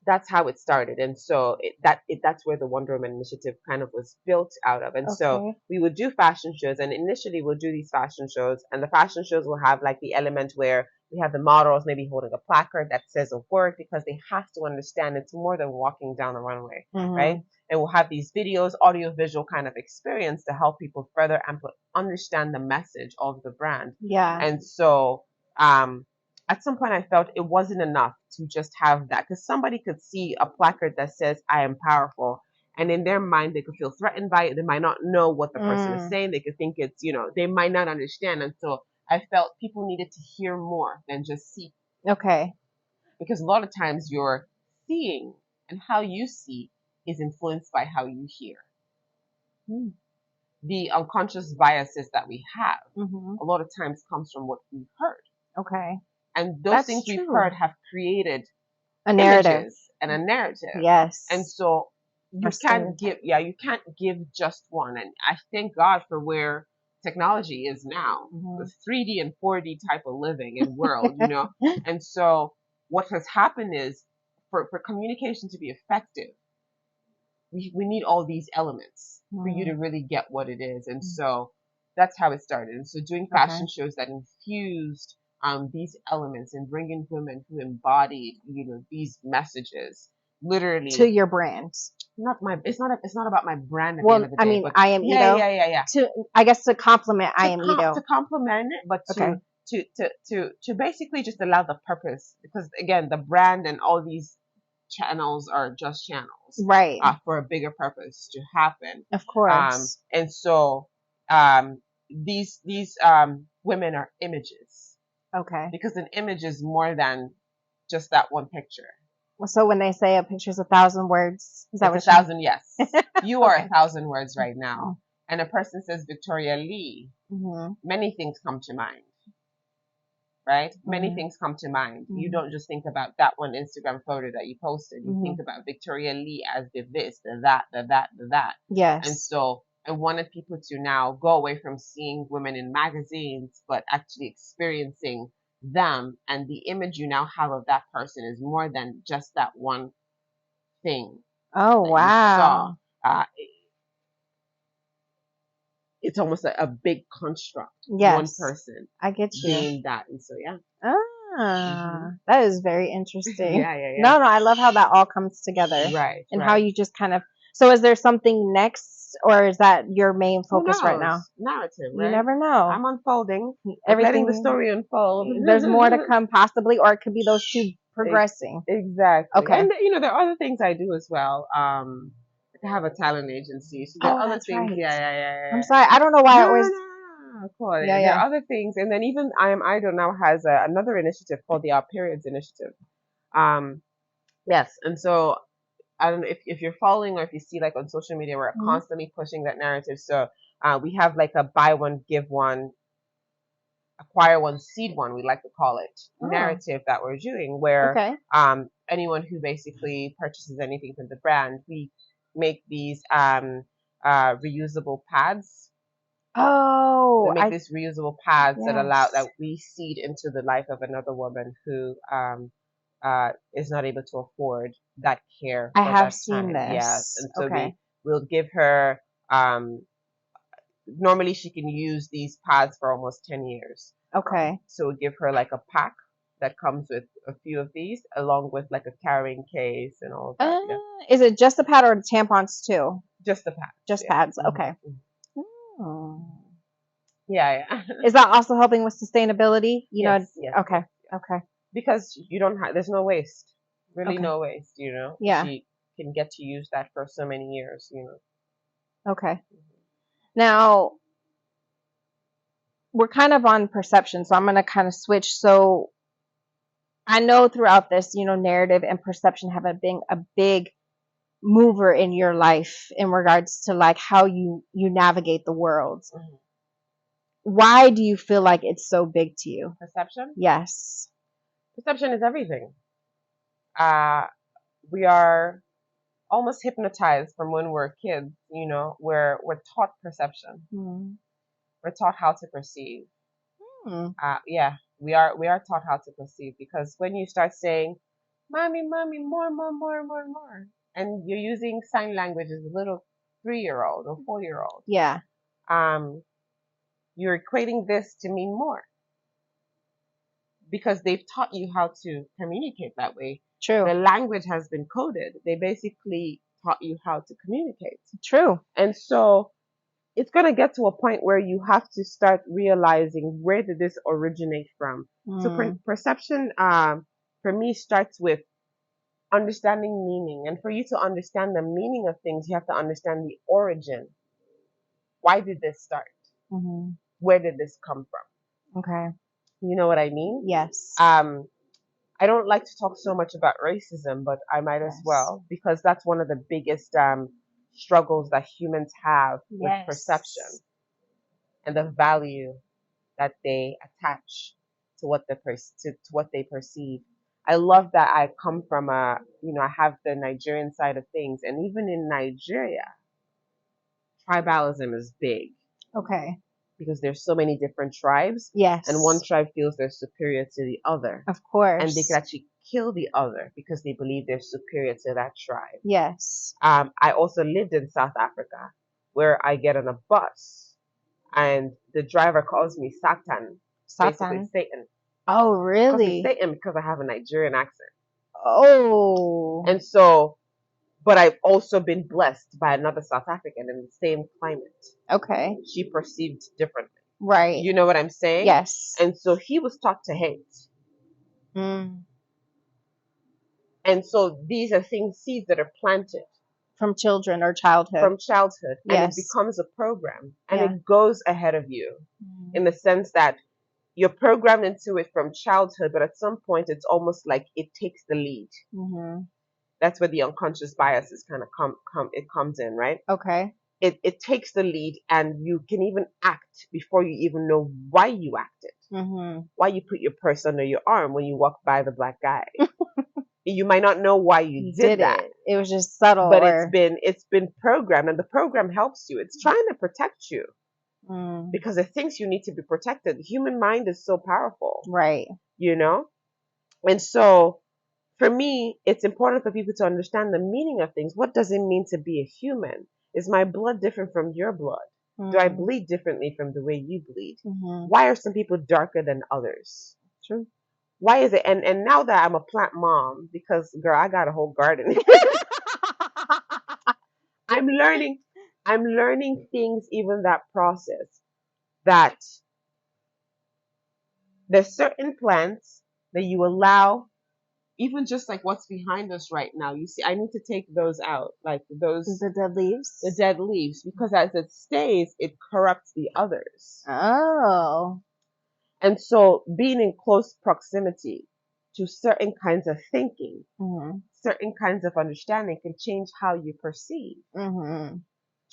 that's how it started. And so that's where the Wonder Woman initiative kind of was built out of. And so we would do fashion shows, and initially we'll do these fashion shows, and the fashion shows will have like the element where we have the models maybe holding a placard that says a word, because they have to understand it's more than walking down the runway, right? And we'll have these videos, audio-visual kind of experience to help people further understand the message of the brand. Yeah. And so at some point I felt it wasn't enough to just have that, because somebody could see a placard that says I am powerful, and in their mind they could feel threatened by it. They might not know what the person is saying. They could think it's, they might not understand. And so I felt people needed to hear more than just see. Okay. Because a lot of times your seeing and how you see is influenced by how you hear. The unconscious biases that we have a lot of times comes from what we've heard. Okay. And those things we've heard have created a narrative images and a narrative. Yes. And so you can't give just one. And I thank God for where technology is now, the 3D and 4D type of living and world, And so what has happened is for communication to be effective, we need all these elements for you to really get what it is. And so that's how it started. And so doing fashion shows that infused these elements and bringing women who embodied, these messages literally to your brand. It's not about my brand at the end of the day. I mean, I am EIDO. Yeah. To complement I am EIDO. To complement it, but to basically just allow the purpose, because again, the brand and all these channels are just channels, right? For a bigger purpose to happen, of course. And so these women are images, okay? Because an image is more than just that one picture. So when they say a picture's 1,000 words, is that what 1,000? Yes, you are 1,000 words right now. And a person says Victoria Lee, many things come to mind. Right? Many things come to mind. You don't just think about that one Instagram photo that you posted. You think about Victoria Lee as the this, the that, the that, the that. Yes. And so I wanted people to now go away from seeing women in magazines, but actually experiencing them. And the image you now have of that person is more than just that one thing. Oh, wow. It's almost like a big construct. Yes. One person. I get you. Being that. And so, yeah. That is very interesting. Yeah. No, I love how that all comes together. Right. And how you just kind of, so is there something next, or is that your main focus right now? Narrative, right? You never know. I'm unfolding. Everything, letting the story unfold. There's more to come possibly, or it could be those two progressing. Exactly. Okay. And there are other things I do as well. I have a talent agency. So there are other things. Right. Yeah. I'm sorry. I don't know why I always. Cool. Yeah. There are other things. And then even I Am EIDO now has another initiative called the Our Periods Initiative. Yes. And so I don't know if you're following, or if you see like on social media, we're constantly pushing that narrative. So we have like a buy one, give one, acquire one, seed one, we like to call it, narrative that we're doing, where anyone who basically purchases anything from the brand, we make these reusable pads. Oh, we make these reusable pads that allow that we seed into the life of another woman who is not able to afford that care. I have seen this. Yes, and so we'll give her. Normally, she can use these pads for almost 10 years. Okay. So we'll give her like a pack that comes with a few of these, along with like a carrying case and all of that. Is it just the pad or the tampons too? Just the pads. Just pads. Okay. Yeah. Is that also helping with sustainability? Yes. Okay. Because you don't have, there's no waste. Really no waste, Yeah. She can get to use that for so many years, Okay. Now, we're kind of on perception, so I'm going to kind of switch. So I know throughout this, narrative and perception have been a big mover in your life in regards to like how you navigate the world. Why do you feel like it's so big to you? Perception? Yes. Perception is everything. We are almost hypnotized from when we're kids, we're taught perception. We're taught how to perceive. We are taught how to perceive, because when you start saying, mommy, more, and you're using sign language as a little 3-year-old or 4-year-old. Yeah. You're equating this to mean more, because they've taught you how to communicate that way. True. The language has been coded. They basically taught you how to communicate. True. And so it's going to get to a point where you have to start realizing, where did this originate from? So perception, for me, starts with understanding meaning. And for you to understand the meaning of things, you have to understand the origin. Why did this start? Where did this come from? Okay. You know what I mean? Yes. I don't like to talk so much about racism, but I might as well, because that's one of the biggest struggles that humans have with perception and the value that they attach to what to what they perceive. I love that I come from I have the Nigerian side of things, and even in Nigeria, tribalism is big. Okay. Because there's so many different tribes. Yes. And one tribe feels they're superior to the other. Of course. And they could actually kill the other because they believe they're superior to that tribe. Yes. I also lived in South Africa, where I get on a bus and the driver calls me Satan. Basically Satan. Oh, really? Calls me Satan because I have a Nigerian accent. Oh. And so, but I've also been blessed by another South African in the same climate. Okay. She perceived differently. Right. You know what I'm saying? Yes. And so he was taught to hate. And so these are seeds that are planted. From children or childhood. From childhood. Yes. And it becomes a program. And it goes ahead of you in the sense that you're programmed into it from childhood, but at some point it's almost like it takes the lead. That's where the unconscious biases kind of it comes in, right? Okay. It takes the lead, and you can even act before you even know why you acted. Why you put your purse under your arm when you walk by the black guy. You might not know why you did that. It was just subtle. But it's been programmed, and the program helps you. It's trying to protect you. Because it thinks you need to be protected. The human mind is so powerful. Right. You know? And so for me, it's important for people to understand the meaning of things. What does it mean to be a human? Is my blood different from your blood? Do I bleed differently from the way you bleed? Why are some people darker than others? True. Why is it? And now that I'm a plant mom, because girl, I got a whole garden. I'm learning things, even that process, that there's certain plants that you allow. Even just like what's behind us right now, you see, I need to take those out, like the dead leaves, because as it stays, it corrupts the others. Oh. And so being in close proximity to certain kinds of thinking, certain kinds of understanding can change how you perceive.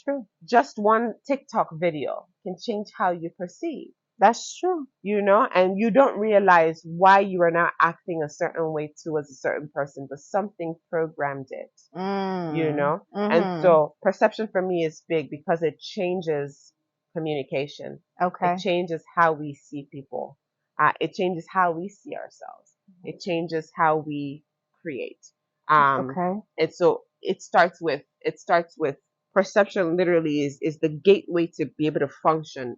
True. Just one TikTok video can change how you perceive. That's true. You know, and you don't realize why you are not acting a certain way towards a certain person, but something programmed it. You know? And so perception for me is big because it changes communication. Okay. It changes how we see people. It changes how we see ourselves. It changes how we create. Okay. And so it starts with perception. Literally is the gateway to be able to function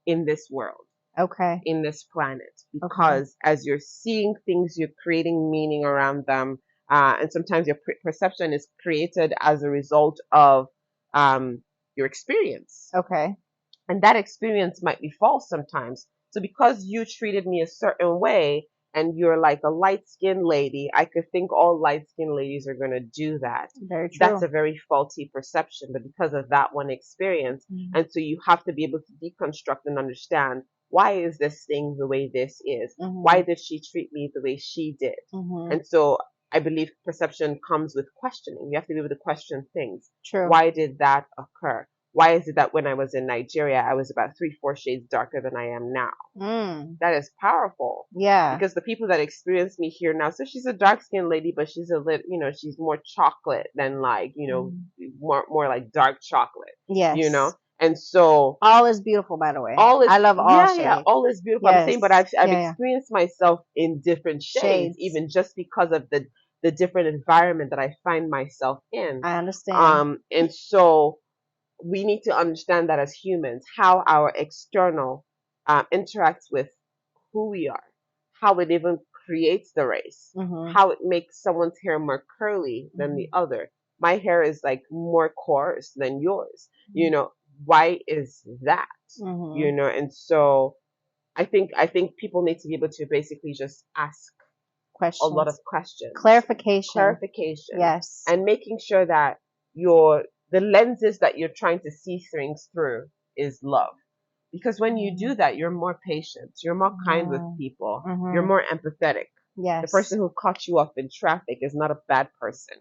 in this world. Okay. In this planet, because as you're seeing things, you're creating meaning around them, and sometimes your perception is created as a result of your experience. Okay. And that experience might be false sometimes. So because you treated me a certain way, and you're like a light-skinned lady, I could think all light-skinned ladies are going to do that. Very true. That's a very faulty perception, but because of that one experience. And so you have to be able to deconstruct and understand, why is this thing the way this is? Why did she treat me the way she did? And so I believe perception comes with questioning. You have to be able to question things. True. Why did that occur? Why is it that when I was in Nigeria, I was about 3-4 shades darker than I am now? That is powerful. Yeah. Because the people that experience me here now, so she's a dark-skinned lady, but she's she's more chocolate than more like dark chocolate. Yes. And so all is beautiful, by the way. I love all shades. Yeah, all is beautiful. Yes. I'm saying, but I've experienced myself in different shades, even just because of the different environment that I find myself in. I understand. And so we need to understand that as humans, how our external interacts with who we are, how it even creates the race, how it makes someone's hair more curly than the other. My hair is like more coarse than yours. why is that? Mm-hmm. You know, and so I think people need to be able to basically just ask a lot of Questions. questions, Clarification. Yes. and making sure that the lenses that you're trying to see things through is love. Because when you do that, you're more patient, you're more kind with people, you're more empathetic. Yes. The person who caught you off in traffic is not a bad person.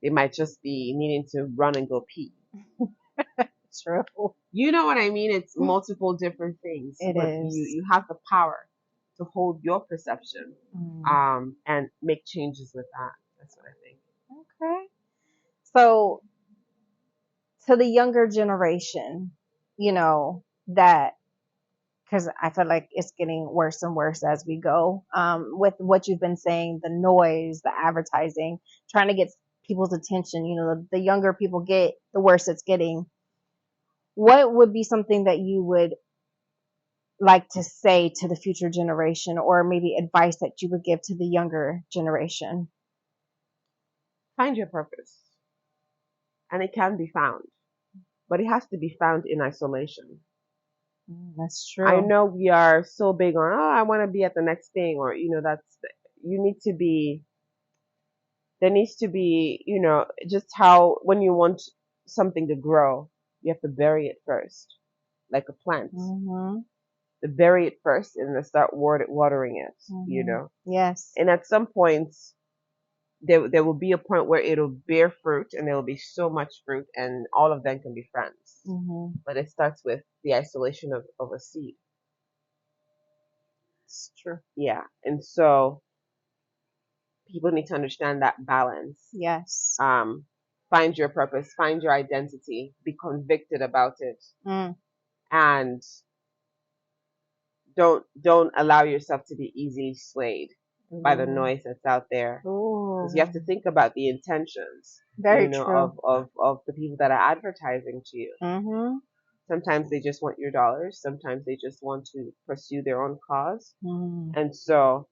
They might just be needing to run and go pee. True. You know what I mean? It's multiple different things. It but is. You have the power to hold your perception, and make changes with that. That's what I think. Okay. So to the younger generation, you know, that, because I feel like it's getting worse and worse as we go, with what you've been saying, the noise, the advertising, trying to get people's attention, you know, the younger people get, the worse it's getting. What would be something that you would like to say to the future generation, or maybe advice that you would give to the younger generation? Find your purpose, and it can be found, but it has to be found in isolation. That's true. I know we are so big on, oh, I want to be at the next thing, or you need to be. There needs to be, just how when you want something to grow, you have to bury it first, like a plant. To bury it first and then start watering it. Yes. And at some point, there will be a point where it'll bear fruit, and there will be so much fruit, and all of them can be friends. But it starts with the isolation of a seed. It's true. Yeah. And so people need to understand that balance. Yes. Find your purpose, find your identity, be convicted about it, and don't allow yourself to be easily swayed by the noise that's out there. Because you have to think about the intentions, Very true. of the people that are advertising to you. Sometimes they just want your dollars. Sometimes they just want to pursue their own cause. And so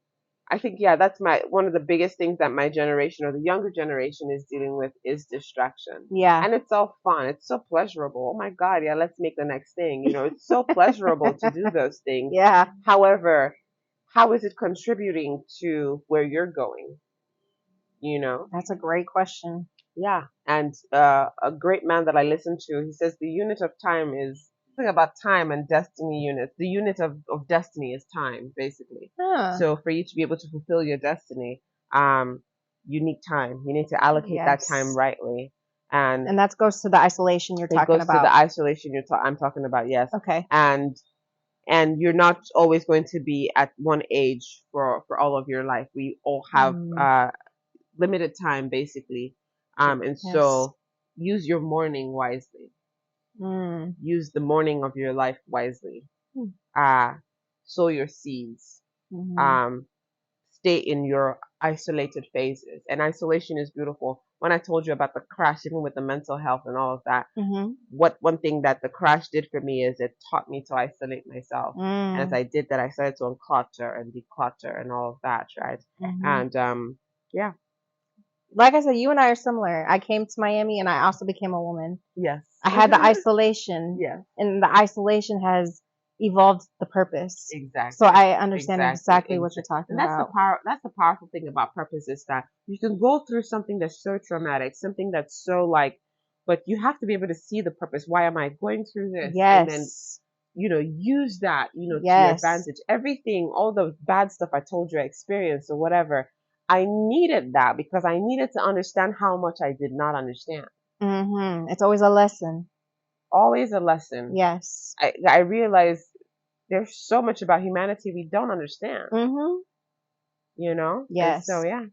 I think, yeah, that's one of the biggest things that my generation, or the younger generation, is dealing with, is distraction. Yeah. And it's all fun. It's so pleasurable. Oh my God, yeah, let's make the next thing. It's so pleasurable to do those things. Yeah. However, how is it contributing to where you're going? That's a great question. Yeah. And a great man that I listen to, he says the unit of time is something about time and destiny units. The unit of destiny is time, basically. So for you to be able to fulfill your destiny, you need time. You need to allocate that time rightly. And that goes to the isolation you're talking about. It goes to the isolation I'm talking about, yes. Okay. And you're not always going to be at one age for all of your life. We all have limited time, basically. And so use your morning wisely. Use the morning of your life wisely. Sow your seeds. Stay in your isolated phases. And isolation is beautiful. When I told you about the crash, even with the mental health and all of that, one thing that the crash did for me is it taught me to isolate myself. And as I did that, I started to unclutter and declutter and all of that, right? And yeah. Like I said, you and I are similar. I came to Miami and I also became a woman. Yes. I had the isolation. Yeah. And the isolation has evolved the purpose. Exactly. So I understand exactly what you're talking and that's about. That's the powerful thing about purpose, is that you can go through something that's so traumatic, something that's so but you have to be able to see the purpose. Why am I going through this? Yes. And then, use that, to your advantage. Everything, all the bad stuff I told you I experienced or whatever, I needed that because I needed to understand how much I did not understand. It's always a lesson. Always a lesson. Yes. I realized there's so much about humanity we don't understand. Yes. And so yeah.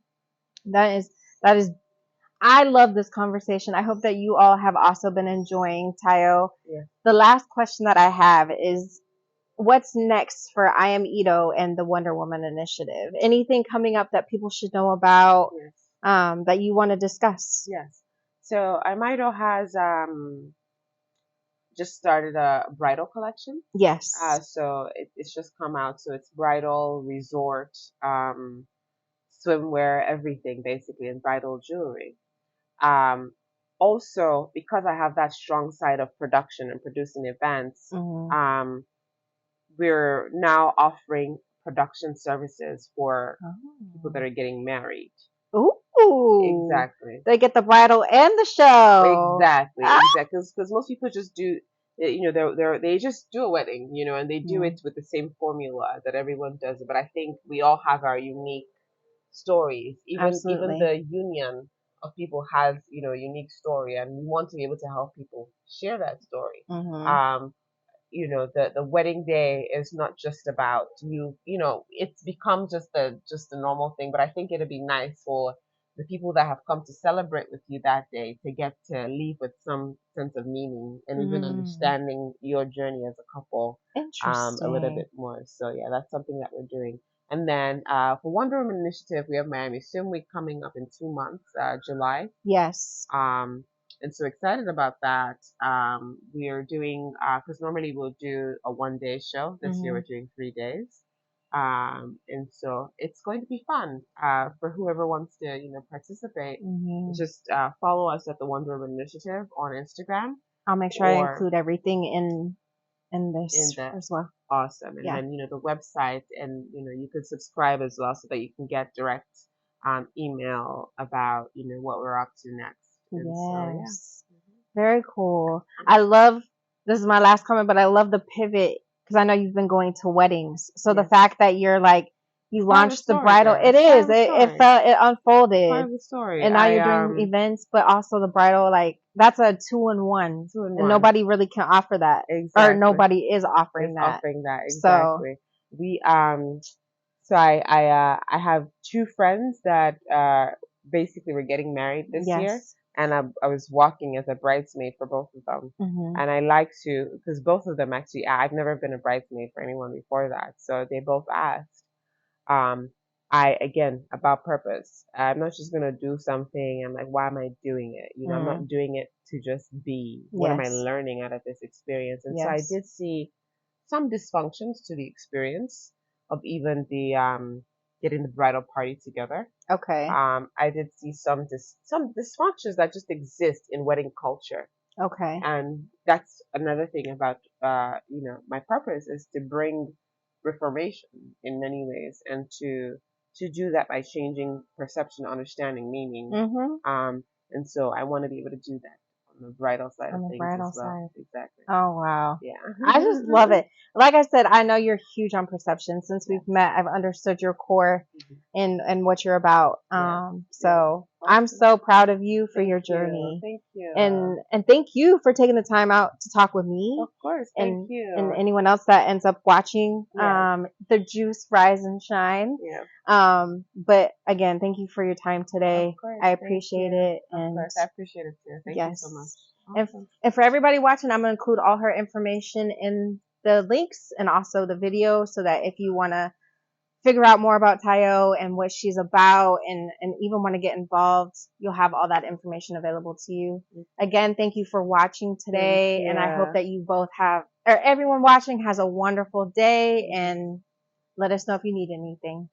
That is I love this conversation. I hope that you all have also been enjoying, Tayo. Yeah. The last question that I have is, what's next for I Am EIDO and the Wonder Woman Initiative? Anything coming up that people should know about? Yes. That you want to discuss? Yes. So I am EIDO has just started a bridal collection. Yes. So it's just come out. So it's bridal, resort, swimwear, everything basically, and bridal jewelry. also, because I have that strong side of production and producing events, we're now offering production services for people that are getting married. Ooh. Exactly. They get the bridal and the show. Exactly. Exactly. Because most people just do, they just do a wedding, and they do it with the same formula that everyone does. But I think we all have our unique stories. Even the union of people has, a unique story, and we want to be able to help people share that story. The wedding day is not just about it's become just a normal thing, but I think it'd be nice for the people that have come to celebrate with you that day to get to leave with some sense of meaning and even understanding your journey as a couple a little bit more. So yeah, that's something that we're doing. And then for Wonder Woman Initiative, we have Miami Swim Week coming up in 2 months, July. Yes. And so excited about that. We are doing, because normally we'll do a 1 day show. This year we're doing 3 days. And so it's going to be fun for whoever wants to, participate. Just follow us at the Wonder Woman Initiative on Instagram. I'll make sure I include everything in this as well. Awesome. And then, the website, and, you could subscribe as well so that you can get direct email about, what we're up to next. And yes. So, very cool. I love, this is my last comment, but I love the pivot because I know you've been going to weddings. So the fact that you're like, you launched the bridal, it unfolded. Part of the story. And now you're doing events, but also the bridal, like that's a 2-in-1. And nobody really can offer that. Exactly. Or nobody is offering that. Exactly. So we, so I have 2 friends that, basically were getting married this year. And I was walking as a bridesmaid for both of them. And I like to, because both of them actually, I've never been a bridesmaid for anyone before that. So they both asked. Again, about purpose. I'm not just going to do something. I'm like, why am I doing it? I'm not doing it to just be. What am I learning out of this experience? And so I did see some dysfunctions to the experience of even the, getting the bridal party together. Okay. I did see some dysfunctions that just exist in wedding culture. Okay. And that's another thing about, my purpose is to bring reformation in many ways, and to do that by changing perception, understanding, meaning. And so I want to be able to do that on the bridal side of things as well. Exactly. Oh, wow. Yeah. I just love it. Like I said, I know you're huge on perception. Since we've met, I've understood your core and what you're about. So I'm so proud of you for your journey. Thank you. And thank you for taking the time out to talk with me. Of course. Thank you. And anyone else that ends up watching, the juice rise and shine. Yeah. But again, thank you for your time today. Of course, I appreciate it. Of course, I appreciate it too. Thank you so much. Awesome. And for everybody watching, I'm going to include all her information in the links and also the video, so that if you want to figure out more about Tayo and what she's about, and even want to get involved, you'll have all that information available to you. Again, thank you for watching today. And I hope that you both have, or everyone watching has a wonderful day, and let us know if you need anything.